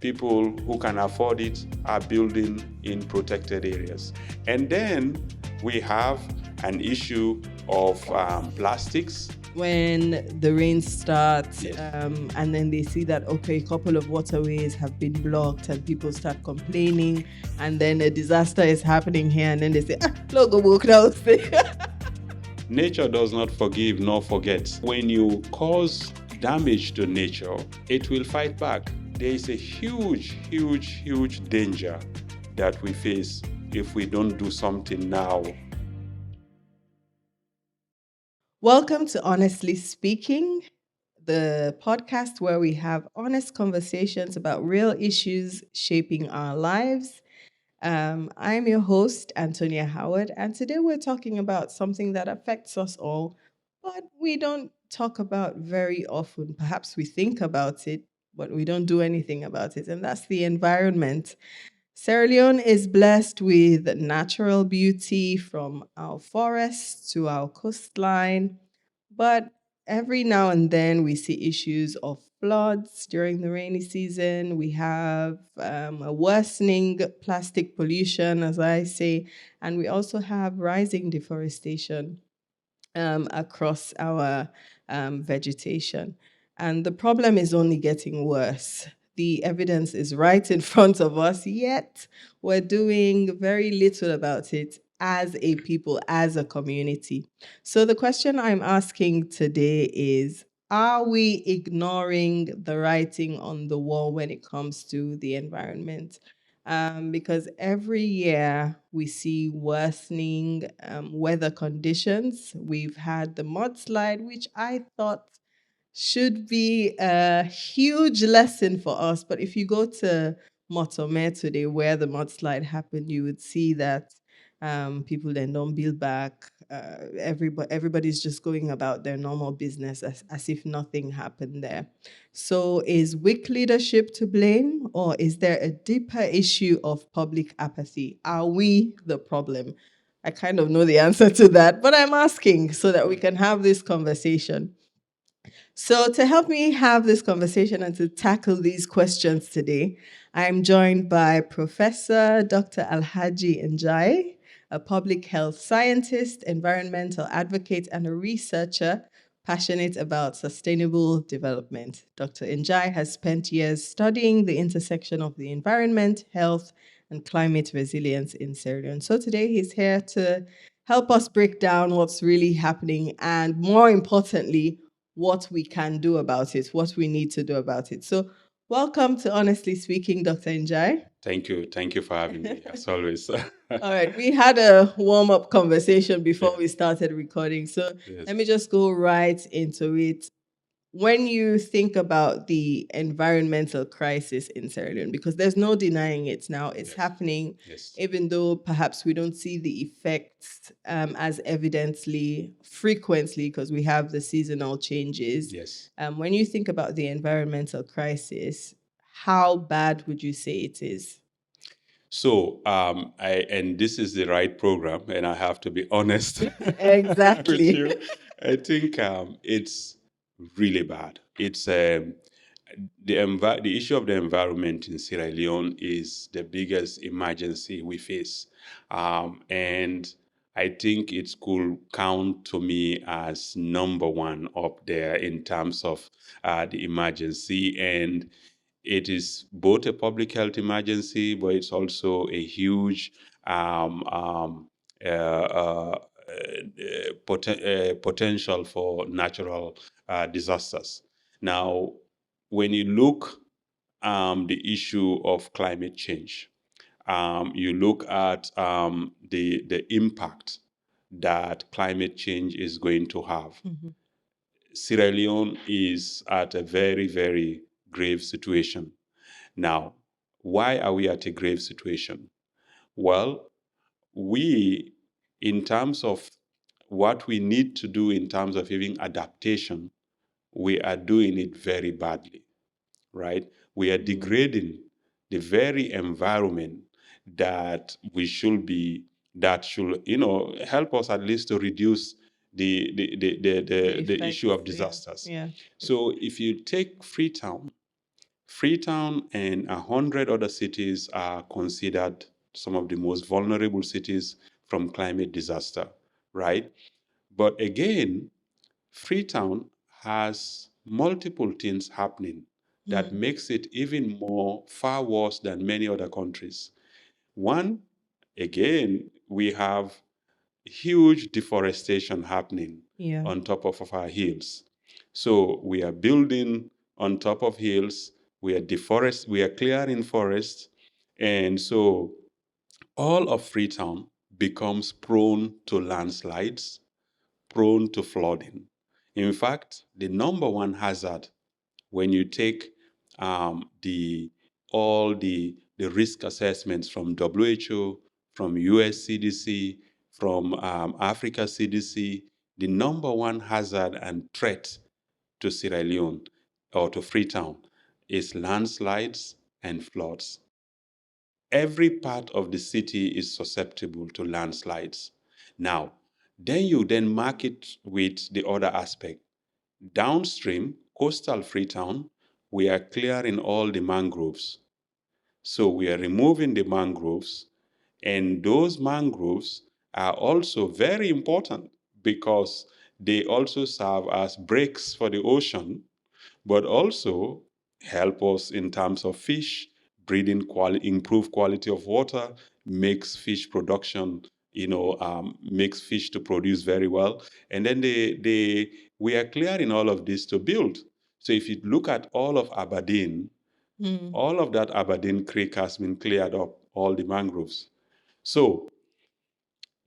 people who can afford it are building in protected areas. And then we have an issue of plastics. When the rain starts, Yes. and then they see that, okay, a couple of waterways have been blocked and people start complaining, and then a disaster is happening here, and then they say, logo book now. Nature does not forgive nor forget. When you cause damage to nature, it will fight back. There is a huge danger that we face if we don't do something now. Welcome to Honestly Speaking, the podcast where we have honest conversations about real issues shaping our lives. I'm your host, Antonia Howard, and today we're talking about something that affects us all, but we don't talk about very often. Perhaps we think about it, but we don't do anything about it, and that's the environment. Sierra Leone is blessed with natural beauty from our forests to our coastline, but every now and then we see issues of floods during the rainy season. We have a worsening plastic pollution, as I say, and we also have rising deforestation across our vegetation. And the problem is only getting worse. The evidence is right in front of us, yet we're doing very little about it as a people, as a community. So the question I'm asking today is, are we ignoring the writing on the wall when it comes to the environment? Because every year we see worsening weather conditions. We've had the mudslide, which I thought should be a huge lesson for us. But if you go to Motome today, where the mudslide happened, you would see that people then don't build back. Everybody's just going about their normal business as if nothing happened there. So is weak leadership to blame, or is there a deeper issue of public apathy? Are we the problem? I kind of know the answer to that, but I'm asking so that we can have this conversation. So, to help me have this conversation and to tackle these questions today, I'm joined by Professor Dr. Alhaji Njai, a public health scientist, environmental advocate, and a researcher passionate about sustainable development. Dr. Njai has spent years studying the intersection of the environment, health, and climate resilience in Sierra Leone. So today he's here to help us break down what's really happening and, more importantly, what we can do about it, what we need to do about it. So welcome to Honestly Speaking, Dr. Njai. Thank you for having me, as always. All right, we had a warm-up conversation before Yeah. we started recording. So Yes. let me just go right into it. When you think about the environmental crisis in Sierra Leone, because there's no denying it now, it's happening, even though perhaps we don't see the effects as evidently frequently because we have the seasonal changes. Yes. When you think about the environmental crisis, how bad would you say it is? So, and this is the right program, and I have to be honest Exactly. with you. I think it's really bad. It's the issue of the environment in Sierra Leone is the biggest emergency we face, and I think it could count to me as number one up there in terms of the emergency. And it is both a public health emergency, but it's also a huge potential for natural disasters. Now, when you look the issue of climate change, you look at the impact that climate change is going to have. Mm-hmm. Sierra Leone is at a very, very grave situation. Now, why are we at a grave situation? Well, in terms of what we need to do in terms of even adaptation, we are doing it very badly, right? We are degrading the very environment that should, help us at least to reduce the issue of disasters. Yeah. So if you take Freetown, Freetown and 100 other cities are considered some of the most vulnerable cities from climate disaster, right? But again, Freetown has multiple things happening that makes it even more far worse than many other countries. One, again, we have huge deforestation happening Yeah. on top of our hills. So we are building on top of hills, we are clearing forests, and so all of Freetown becomes prone to landslides, prone to flooding. In fact, the number one hazard when you take the all the risk assessments from WHO, from US CDC, from Africa CDC, the number one hazard and threat to Sierra Leone or to Freetown is landslides and floods. Every part of the city is susceptible to landslides. Now, then you then mark it with the other aspect. Downstream, coastal Freetown, we are clearing all the mangroves. So we are removing the mangroves, and those mangroves are also very important because they also serve as breaks for the ocean, but also help us in terms of fish, breeding quality, improve quality of water, makes fish production, makes fish to produce very well. And then we are clearing all of this to build. So if you look at all of Aberdeen, all of that Aberdeen Creek has been cleared up, all the mangroves. So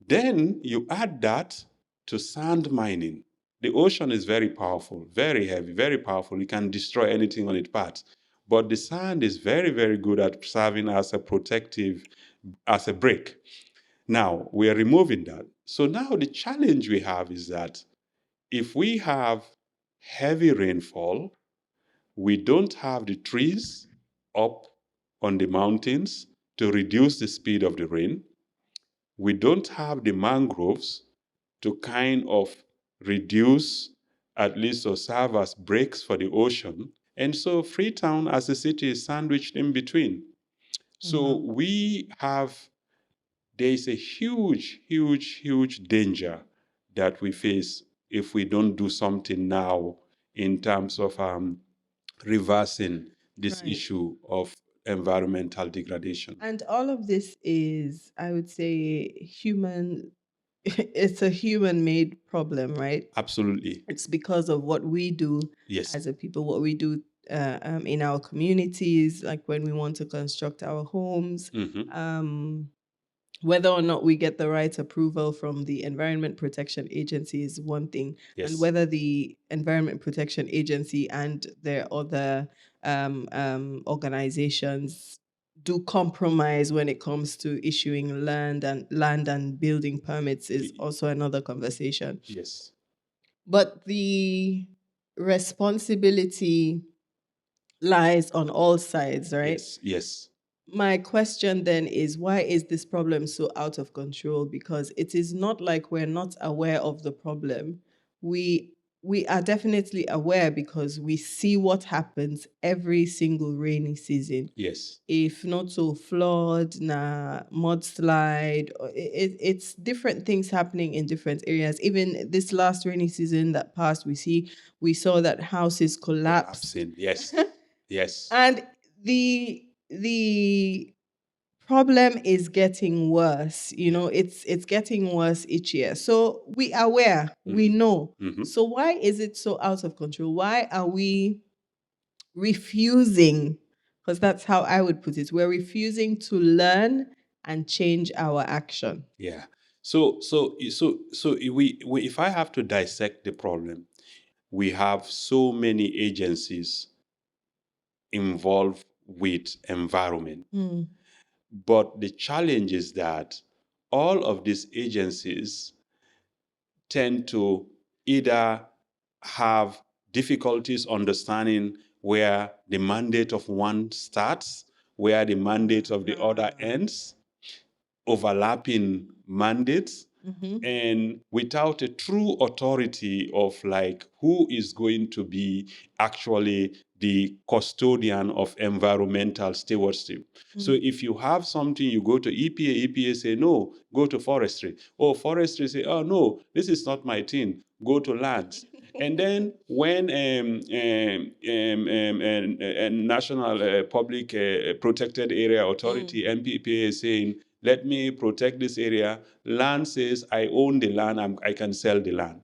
then you add that to sand mining. The ocean is very powerful, very heavy, very powerful. You can destroy anything on its path. But the sand is very, very good at serving as a protective, as a break. Now, we are removing that. So now the challenge we have is that if we have heavy rainfall, we don't have the trees up on the mountains to reduce the speed of the rain. We don't have the mangroves to kind of reduce, at least, or serve as breaks for the ocean. And so Freetown as a city is sandwiched in between. So there is a huge, huge, huge danger that we face if we don't do something now in terms of reversing this issue of environmental degradation. And all of this is, I would say, human. It's a human-made problem, right? Absolutely. It's because of what we do Yes. as a people, what we do in our communities, like when we want to construct our homes. Whether or not we get the right approval from the Environment Protection Agency is one thing, Yes. and whether the Environment Protection Agency and their other organizations do compromise when it comes to issuing land and building permits is also another conversation. Yes. But the responsibility lies on all sides, right? Yes. Yes. My question then is, why is this problem so out of control? Because it is not like we're not aware of the problem. We are definitely aware because we see what happens every single rainy season. Yes. If not so flood, mudslide, it's different things happening in different areas. Even this last rainy season that passed, we saw that houses collapsed. Collapsing. Yes. Yes. And the problem is getting worse. It's getting worse each year. So we are aware, we know. So why is it so out of control? Why are we refusing? Because that's how I would put it. We're refusing to learn and change our action. Yeah. So if I have to dissect the problem, we have so many agencies involved with environment. But the challenge is that all of these agencies tend to either have difficulties understanding where the mandate of one starts, where the mandate of the other ends, overlapping mandates, and without a true authority of like who is going to be actually the custodian of environmental stewardship. So if you have something, you go to EPA, EPA say, no, go to forestry. Oh, forestry say, oh, no, this is not my thing, go to lands. And then when National Public Protected Area Authority, NPPA, is saying, let me protect this area, land says, I own the land, I can sell the land.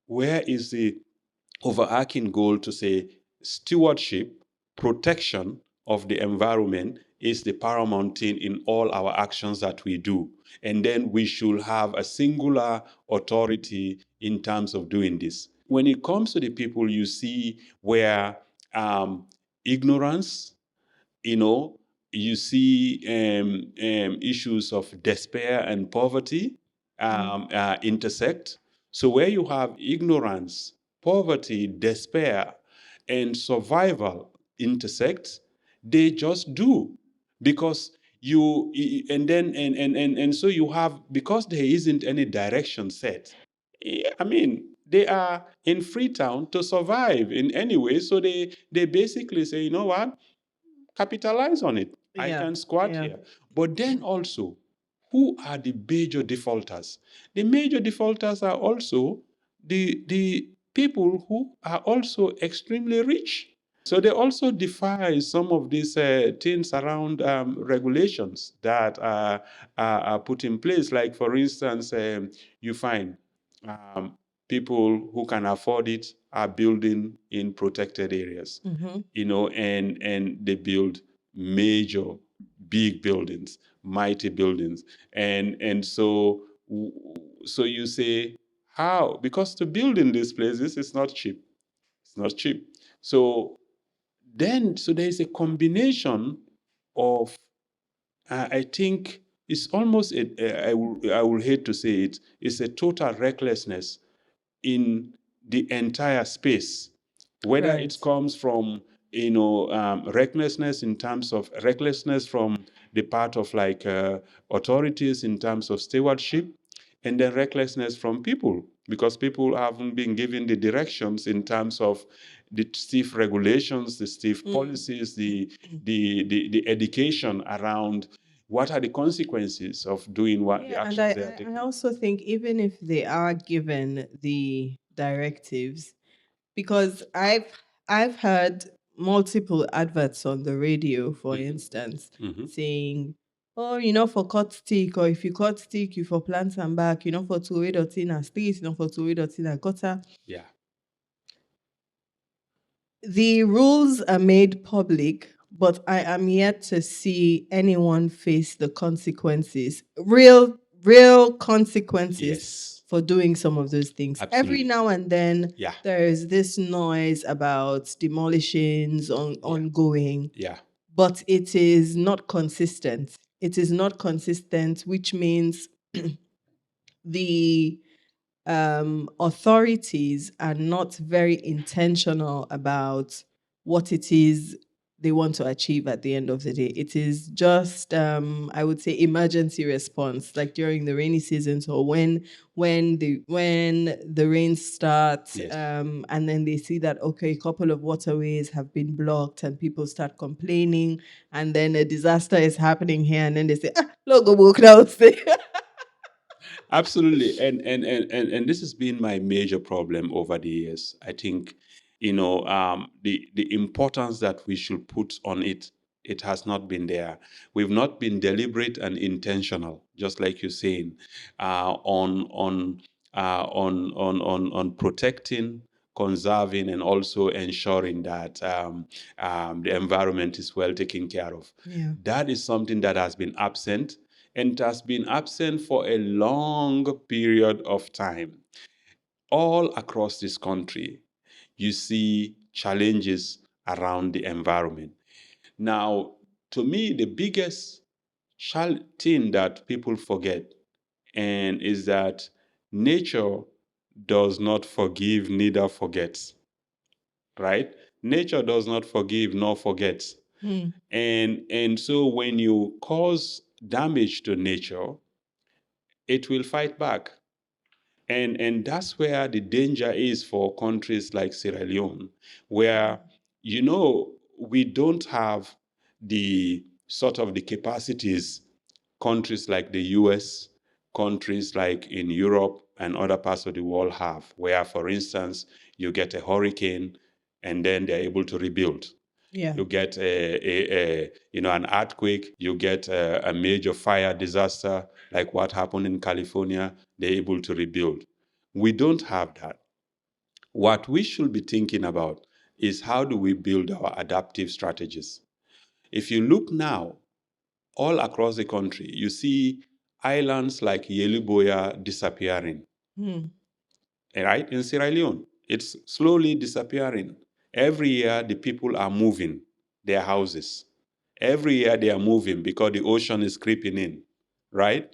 Where is the overarching goal to say stewardship, protection of the environment is the paramount thing in all our actions that we do? And then we should have a singular authority in terms of doing this. When it comes to the people, you see where ignorance, you know, you see issues of despair and poverty intersect. So where you have ignorance, poverty, despair, and survival intersect, they just do, because you and so you have, because there isn't any direction set. I mean, they are in Freetown to survive in any way. So they basically say, you know what, capitalize on it. I can squat here. But then also, who are the major defaulters? The major defaulters are also the people who are also extremely rich. So they also defy some of these things around regulations that are put in place. Like, for instance, you find um, people who can afford it are building in protected areas, and they build major, big buildings, mighty buildings, and so you say, how? Because to build in these places is not cheap. It's not cheap. So there is a combination of, I think it's almost I will hate to say it, it's a total recklessness in the entire space, whether it comes from recklessness in terms of recklessness from the part of authorities in terms of stewardship, and then recklessness from people, because people haven't been given the directions in terms of the stiff regulations, the stiff policies, the education around what are the consequences of doing what the And actions they are taking. I also think even if they are given the directives, because I've heard multiple adverts on the radio, for instance, saying, oh, for cut stick, or if you cut stick, you for plant and back, for two way dot in a street, for two way dot in a gutter. Yeah. The rules are made public, but I am yet to see anyone face the consequences, real consequences Yes. for doing some of those things. Every Absolutely. now and then, Yeah. there is this noise about demolitions ongoing, Yeah. but it is not consistent. It is not consistent, which means the authorities are not very intentional about what it is they want to achieve at the end of the day. It is just, I would say, emergency response, like during the rainy seasons, or when the rain starts, Yes. and then they see that, okay, a couple of waterways have been blocked, and people start complaining, and then a disaster is happening here, and then they say, logo book now. Absolutely. And this has been my major problem over the years. I think, the importance that we should put on it has not been there. We've not been deliberate and intentional, just like you're saying, on protecting, conserving, and also ensuring that the environment is well taken care of. Yeah. That is something that has been absent, and it has been absent for a long period of time. All across this country, you see challenges around the environment. Now, to me, the biggest thing that people forget and is that nature does not forgive, neither forgets. Right? Nature does not forgive nor forgets. And so when you cause damage to nature, it will fight back. And that's where the danger is for countries like Sierra Leone, where we don't have the sort of the capacities countries like the US, countries like in Europe and other parts of the world have, where, for instance, you get a hurricane and then they're able to rebuild. Yeah. You get an earthquake, you get a major fire disaster like what happened in California, they're able to rebuild. We don't have that. What we should be thinking about is how do we build our adaptive strategies? If you look now, all across the country, you see islands like Yeluboya disappearing, Hmm. right? In Sierra Leone, it's slowly disappearing. Every year, the people are moving their houses. Every year, they are moving because the ocean is creeping in, right?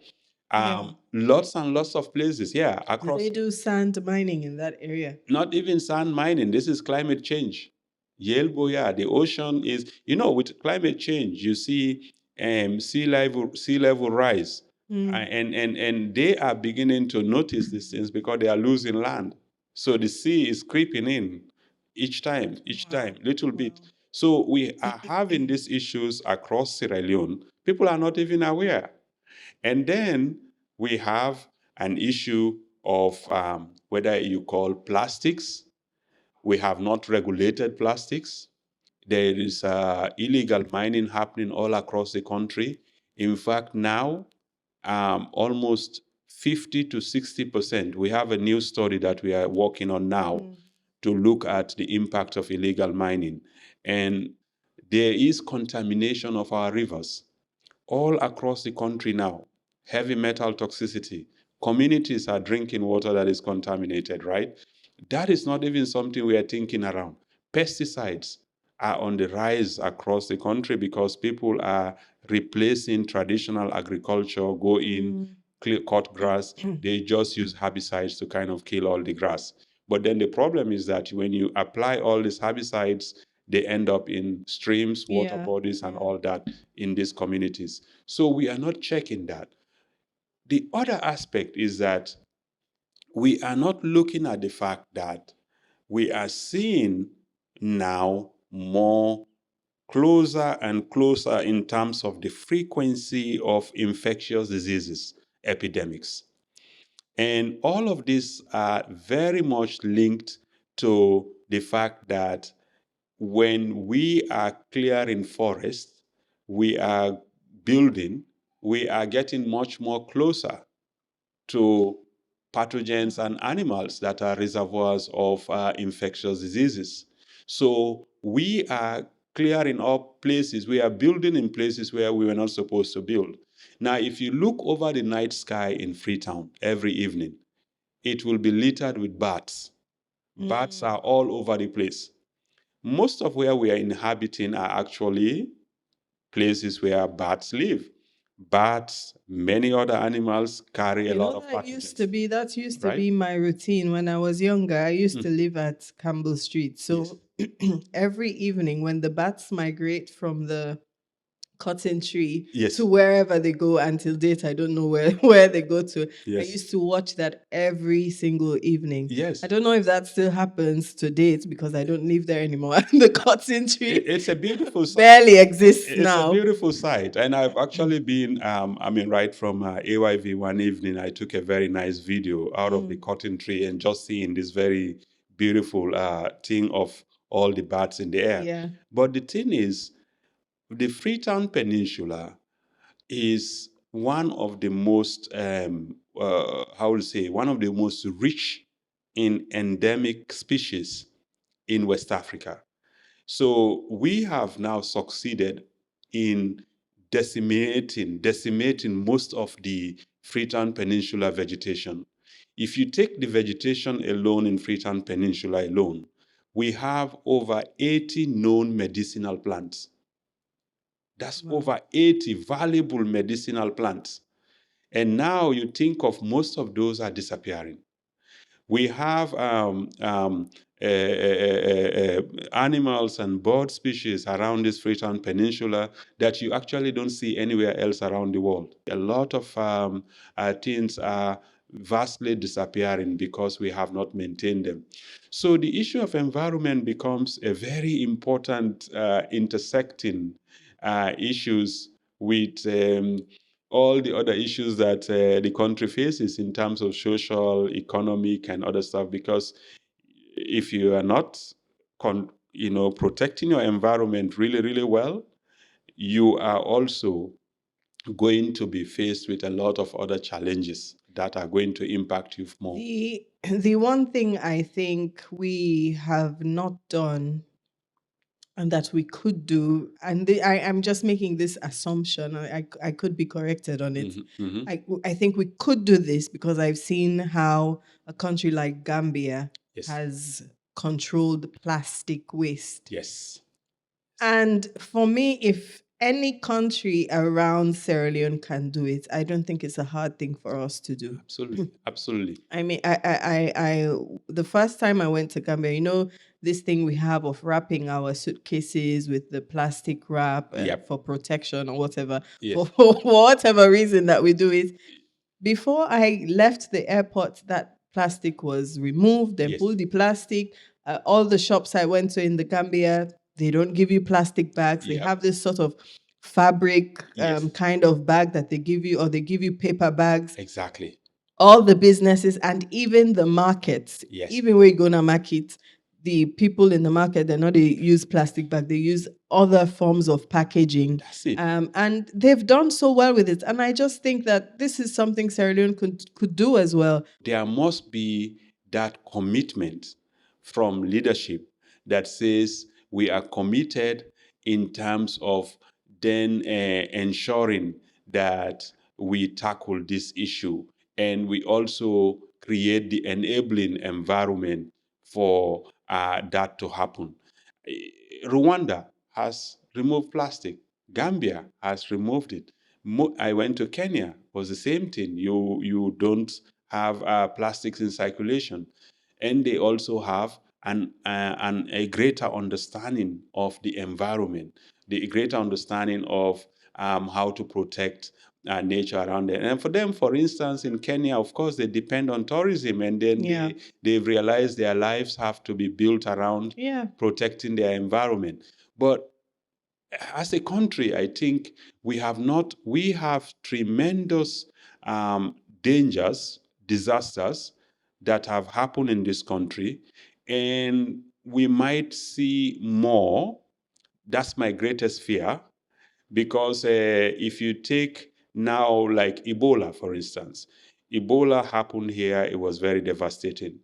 Yeah. Lots and lots of places, yeah, Do they across. do sand mining in that area? Not even sand mining. This is climate change. Yelboya, the ocean is, with climate change, you see sea level rise. Mm. And they are beginning to notice these things because they are losing land. So the sea is creeping in each Wow. time, little Wow. bit. So we are having these issues across Sierra Leone. People are not even aware. And then we have an issue of whether you call plastics. We have not regulated plastics. There is illegal mining happening all across the country. In fact, now almost 50 to 60%. We have a new study that we are working on now Mm. to look at the impact of illegal mining. And there is contamination of our rivers all across the country now. Heavy metal toxicity. Communities are drinking water that is contaminated, right? That is not even something we are thinking around. Pesticides are on the rise across the country because people are replacing traditional agriculture, go in, Mm. cut grass. They just use herbicides to kind of kill all the grass. But then the problem is that when you apply all these herbicides, they end up in streams, water Yeah. bodies, and Yeah. all that in these communities. So we are not checking that. The other aspect is that we are not looking at the fact that we are seeing now more closer and closer in terms of the frequency of infectious diseases, epidemics. And all of these are very much linked to the fact that when we are clearing forests, we are building, we are getting much more closer to pathogens and animals that are reservoirs of infectious diseases. So we are clearing up places, we are building in places where we were not supposed to build. Now, if you look over the night sky in Freetown every evening, it will be littered with bats. Bats Mm. are all over the place. Most of where we are inhabiting are actually places where bats live. Bats, many other animals carry a You lot know, of that pathogens, used to right? be my routine when I was younger. I used to Mm. live at Campbell Street. Yes. So every evening when the bats migrate from the cotton tree to Yes. wherever they go until date, I don't know where, where they go to. I Yes. used to watch that every single evening. I Yes. don't know if that still happens to date because I don't live there anymore. The cotton tree It's a beautiful sight. barely exists It's a now. beautiful sight. And I've actually been, right from AYV one evening, I took a very nice video out of the Mm. cotton tree and just seeing this very beautiful thing of all the bats in the air. Yeah. But the thing is, the Freetown Peninsula is one of the most, how would say, one of the most rich in endemic species in West Africa. So we have now succeeded in decimating most of the Freetown Peninsula vegetation. If you take the vegetation alone in Freetown Peninsula alone, we have over 80 known medicinal plants. That's Wow. over 80 valuable medicinal plants. And now you think of most of those are disappearing. We have animals and bird species around this Freetown Peninsula that you actually don't see anywhere else around the world. A lot of things are vastly disappearing because we have not maintained them. So the issue of environment becomes a very important intersecting issues with all the other issues that the country faces in terms of social, economic, and other stuff. Because if you are not, protecting your environment really, really well, you are also going to be faced with a lot of other challenges that are going to impact you more. The one thing I think we have not done and that we could do, and I'm just making this assumption. I could be corrected on it. I think we could do this because I've seen how a country like Gambia Yes. has controlled plastic waste. Yes. And for me, if any country around Sierra Leone can do it, I don't think it's a hard thing for us to do. Absolutely. Absolutely. I mean, the first time I went to Gambia, you know, this thing we have of wrapping our suitcases with the plastic wrap Yep. for protection or whatever, Yes. for whatever reason that we do it. Before I left the airport, that plastic was removed. They Yes. pulled the plastic. All the shops I went to in the Gambia, they don't give you plastic bags. They Yep. have this sort of fabric Yes. kind of bag that they give you, or they give you paper bags. Exactly. All the businesses and even the markets, Yes. even where you go to market, the people in the market, they're not they use plastic bag, they use other forms of packaging. That's it. And they've done so well with it. And I just think that this is something Sierra Leone could do as well. There must be that commitment from leadership that says we are committed in terms of then ensuring that we tackle this issue, and we also create the enabling environment for that to happen. Rwanda has removed plastic. Gambia has removed it. I went to Kenya, was the same thing. You don't have plastics in circulation, and they also have a greater understanding of the environment, the greater understanding of how to protect nature around it. And for them, for instance, in Kenya, of course, they depend on tourism, and then they've realized their lives have to be built around protecting their environment. But as a country, I think we have tremendous dangers, disasters that have happened in this country, and we might see more. That's my greatest fear, because if you take now, like Ebola, for instance, Ebola happened here, it was very devastating.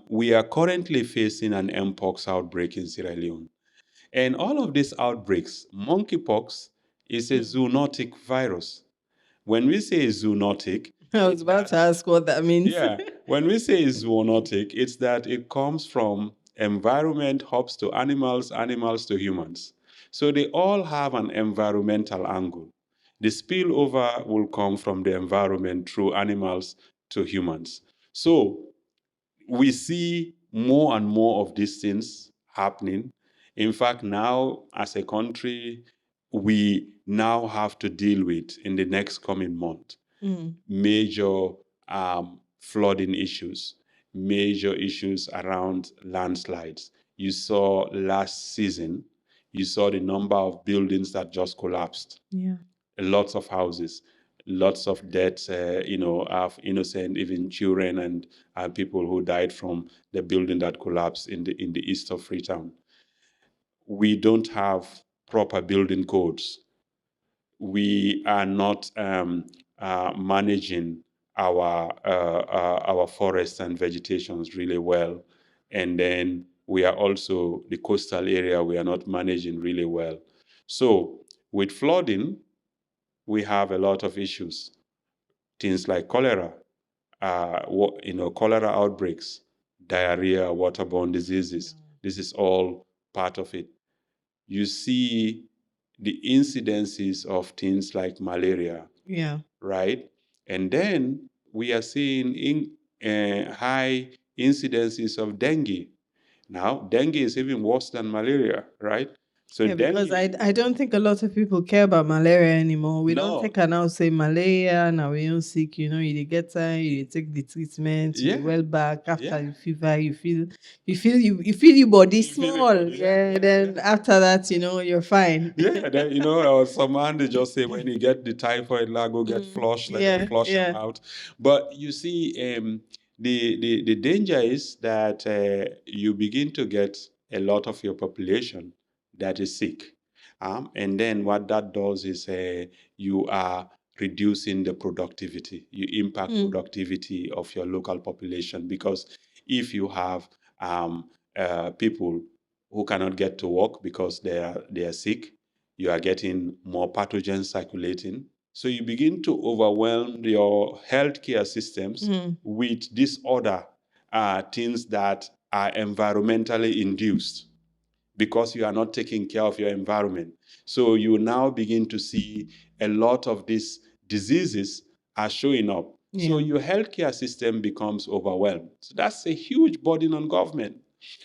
We are currently facing an mpox outbreak in Sierra Leone. And all of these outbreaks, monkeypox is a zoonotic virus. When we say zoonotic, I was about to ask what that means. yeah, when we say zoonotic, it's that it comes from environment, hops to animals, animals to humans. So they all have an environmental angle. The spillover will come from the environment through animals to humans. So we see more and more of these things happening. In fact, now as a country, we now have to deal with, in the next coming month, major flooding issues, major issues around landslides. You saw last season, you saw the number of buildings that just collapsed. Yeah. Lots of houses, lots of deaths, of innocent, even children and people who died from the building that collapsed in the east of Freetown. We don't have proper building codes. We are not managing our forests and vegetations really well, and then we are also the coastal area. We are not managing really well. So with flooding, we have a lot of issues. Things like cholera, cholera outbreaks, diarrhea, waterborne diseases. This is all part of it. You see the incidences of things like malaria. Yeah. Right? And then we are seeing high incidences of dengue. Now, dengue is even worse than malaria, right? So Yeah, then because I don't think a lot of people care about malaria anymore. We don't no, take her now say malaria, now we don't sick, you know, you dey get time, you dey take the treatment, you dey yeah, well back after yeah. the fever, you feel your body You feel it, small. but Yeah, then after that, you know, you're fine. yeah. Then some man they just say when you get the typhoid, la go get flushed, let them Yeah, flush them yeah. out. But you see, the danger is that you begin to get a lot of your population that is sick, and then what that does is you are reducing the productivity. You impact productivity of your local population because if you have people who cannot get to work because they are sick, you are getting more pathogens circulating. So you begin to overwhelm your healthcare systems with disorder things that are environmentally induced because you are not taking care of your environment. So you now begin to see a lot of these diseases are showing up. So Yeah. your healthcare system becomes overwhelmed. So that's a huge burden on government.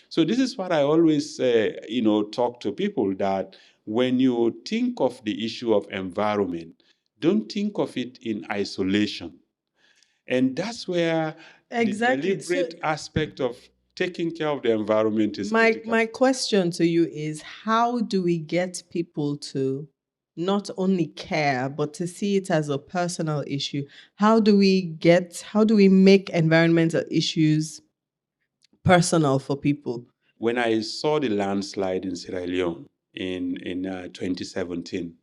So this is what I always talk to people, that when you think of the issue of environment, don't think of it in isolation. And that's where the Exactly. So deliberate aspect of taking care of the environment is my critical. my question to you is, how do we get people to not only care but to see it as a personal issue? How do we make environmental issues personal for people? When I saw the landslide in Sierra Leone in 2017,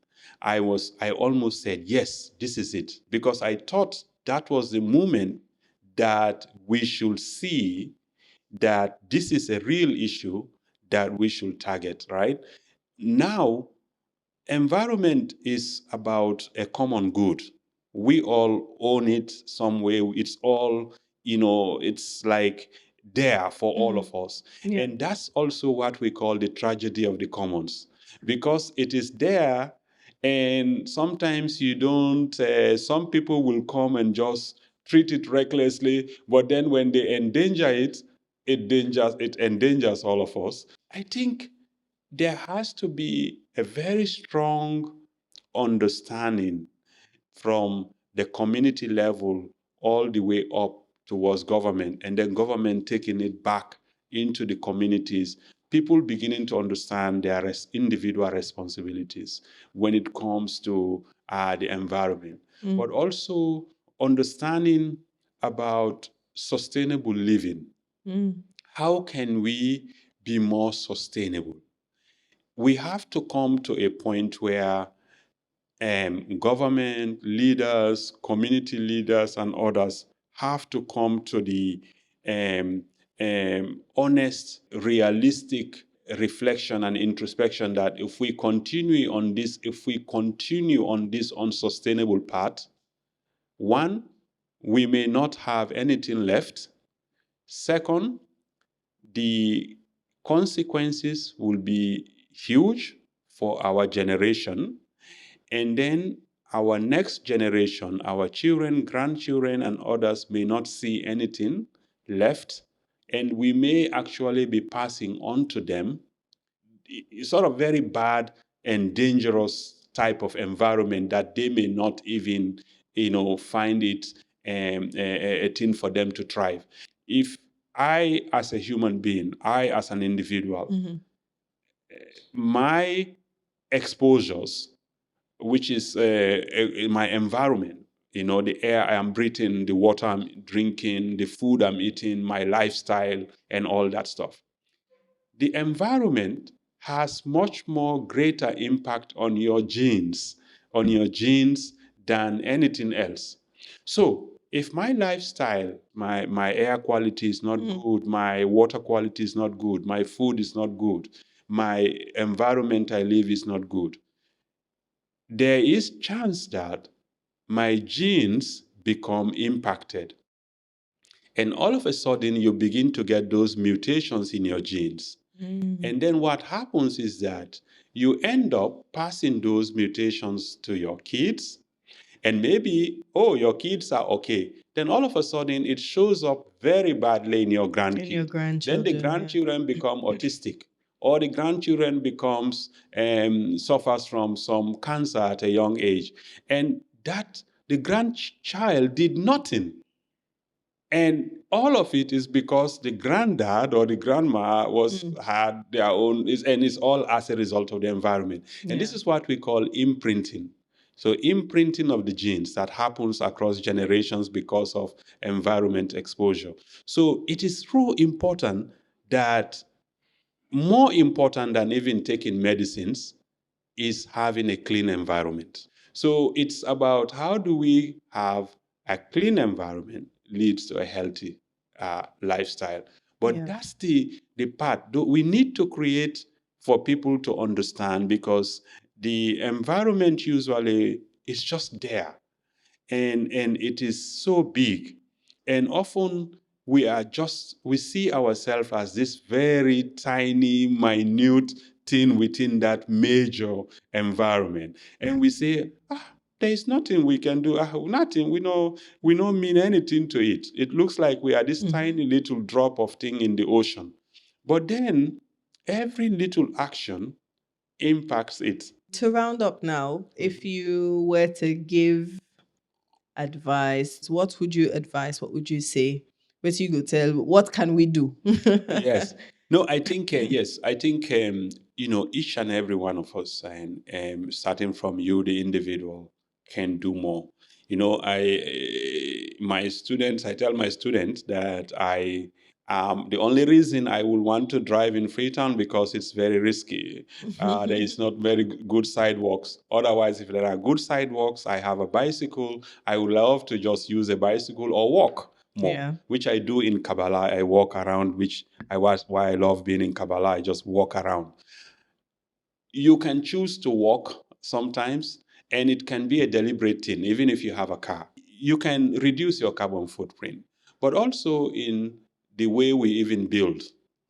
I almost said, yes, this is it, because I thought that was the moment that we should see that this is a real issue that we should target, right? Now, environment is about a common good. We all own it some way. It's all, it's like there for all of us. Yeah. And that's also what we call the tragedy of the commons, because it is there. And sometimes you don't, some people will come and just treat it recklessly, but then when they endanger it, it endangers all of us. I think there has to be a very strong understanding from the community level all the way up towards government, and then government taking it back into the communities, people beginning to understand their individual responsibilities when it comes to the environment, but also understanding about sustainable living. How can we be more sustainable? We have to come to a point where government leaders, community leaders, and others have to come to the honest, realistic reflection and introspection that if we continue on this unsustainable path, one, we may not have anything left. Second, the consequences will be huge for our generation. And then our next generation, our children, grandchildren, and others may not see anything left. And we may actually be passing on to them sort of very bad and dangerous type of environment that they may not even, find it a thing for them to thrive. If I, as a human being, I, as an individual, my exposures, which is in my environment, the air I am breathing, the water I'm drinking, the food I'm eating, my lifestyle, and all that stuff. The environment has much more greater impact on your genes than anything else. So if my lifestyle, my air quality is not good, my water quality is not good, my food is not good, my environment I live is not good, there is chance that my genes become impacted. And all of a sudden, you begin to get those mutations in your genes. And then what happens is that you end up passing those mutations to your kids. And maybe, your kids are okay. Then all of a sudden, it shows up very badly in your In your grandkids. Then the grandchildren, yeah. grandchildren become autistic, or the grandchildren suffers from some cancer at a young age, and that the grandchild did nothing. And all of it is because the granddad or the grandma had their own, and it's all as a result of the environment. And this is what we call imprinting. So imprinting of the genes that happens across generations because of environment exposure. So it is so important that, more important than even taking medicines, is having a clean environment. So it's about how do we have a clean environment leads to a healthy lifestyle. But that's the part we need to create for people to understand, because the environment usually is just there, and it is so big, and often we see ourselves as this very tiny minute thing within that major environment, and we say, there is nothing we can do. Nothing. We don't mean anything to it. It looks like we are this tiny little drop of thing in the ocean, but then every little action impacts it. To round up now, if you were to give advice, what would you advise? What would you say? What you go tell? What can we do? Yes. No, I think, yes, I think, each and every one of us, and starting from you, the individual, can do more. I tell my students that the only reason I will want to drive in Freetown because it's very risky. There is not very good sidewalks. Otherwise, if there are good sidewalks, I have a bicycle. I would love to just use a bicycle or walk more, which I do in Kabbalah. I walk around, why I love being in Kabbalah. I just walk around. You can choose to walk sometimes, and it can be a deliberate thing, even if you have a car. You can reduce your carbon footprint, but also in the way we even build.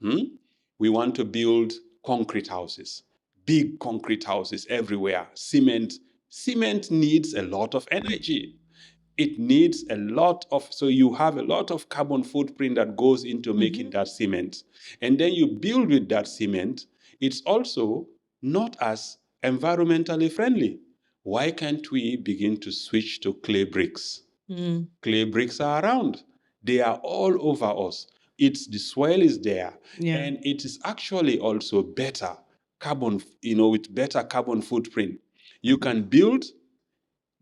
We want to build concrete houses, big concrete houses everywhere. Cement needs a lot of energy. It needs a lot of, so you have a lot of carbon footprint that goes into making that cement. And then you build with that cement. It's also not as environmentally friendly. Why can't we begin to switch to clay bricks? Clay bricks are around. They are all over us. The soil is there. And it is actually also better carbon, with better carbon footprint. You can build,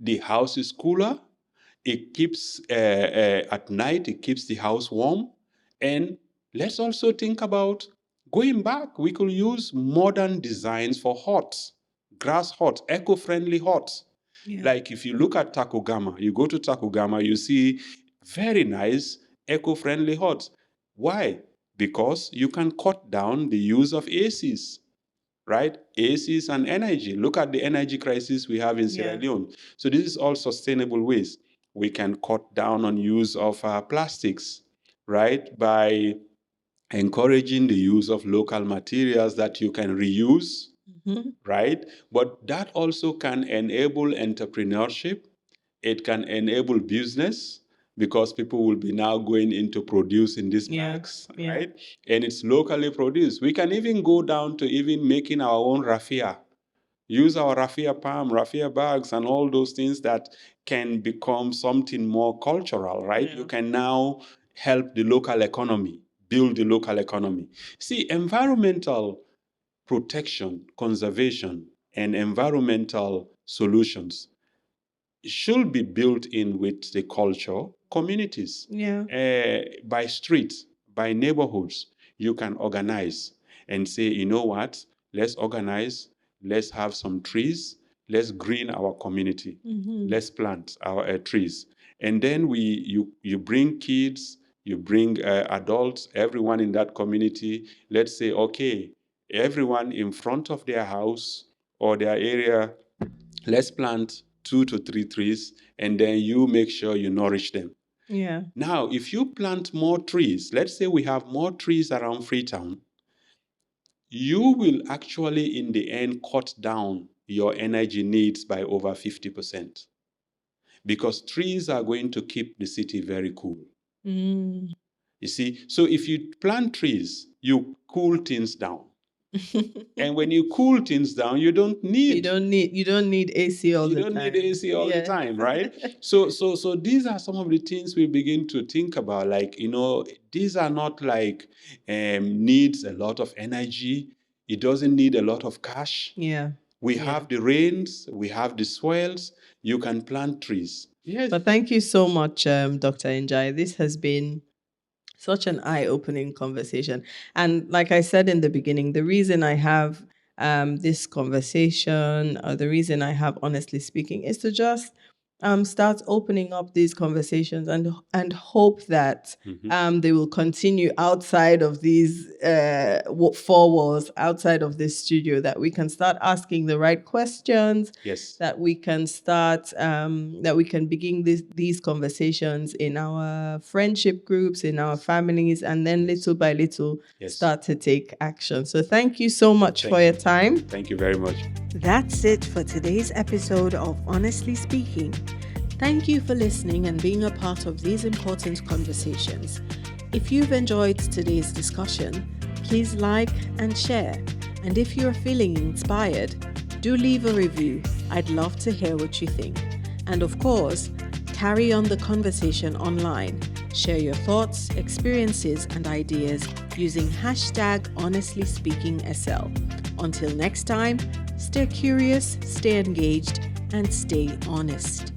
the house is cooler, it keeps, at night, it keeps the house warm. And let's also think about going back. We could use modern designs for huts, grass huts, eco-friendly huts. Like if you look at Takugama, you go to Takugama, you see very nice eco-friendly huts. Why? Because you can cut down the use of ACs, right? ACs and energy. Look at the energy crisis we have in Sierra Leone. So this is all sustainable ways. We can cut down on use of plastics, right? By encouraging the use of local materials that you can reuse, right? But that also can enable entrepreneurship. It can enable business, because people will be now going into producing these bags, right? And it's locally produced. We can even go down to even making our own raffia. Use our raffia palm, raffia bags, and all those things that can become something more cultural, right? You can now help the local economy, build the local economy. See, environmental protection, conservation, and environmental solutions should be built in with the culture communities. By streets, by neighborhoods, you can organize and say, you know what, let's organize, let's have some trees, let's green our community, let's plant our trees. And then you bring kids, you bring adults, everyone in that community. Let's say, okay, everyone in front of their house or their area, let's plant 2 to 3 trees, and then you make sure you nourish them. Now, if you plant more trees, let's say we have more trees around Freetown, you will actually, in the end, cut down your energy needs by over 50%, because trees are going to keep the city very cool. You see, so if you plant trees, you cool things down. And when you cool things down, you don't need you don't need AC all you the don't time. need AC all the Yeah. time, right? So these are some of the things we begin to think about. Like, these are not like needs a lot of energy. It doesn't need a lot of cash. Yeah. We Yeah. have the rains, we have the soils. You can plant trees. Yes. But thank you so much, Dr. Njai. This has been such an eye-opening conversation. And like I said in the beginning, the reason I have this conversation, or the reason I have Honestly Speaking, is to just start opening up these conversations and hope that they will continue outside of these four walls, outside of this studio, that we can start asking the right questions. Yes. That we can start, that we can begin these conversations in our friendship groups, in our families, and then little by little start to take action. So thank you so much for your time. Thank you very much. That's it for today's episode of Honestly Speaking. Thank you for listening and being a part of these important conversations. If you've enjoyed today's discussion, please like and share. And if you're feeling inspired, do leave a review. I'd love to hear what you think. And of course, carry on the conversation online. Share your thoughts, experiences, and ideas using #HonestlySpeakingSL. Until next time, stay curious, stay engaged, and stay honest.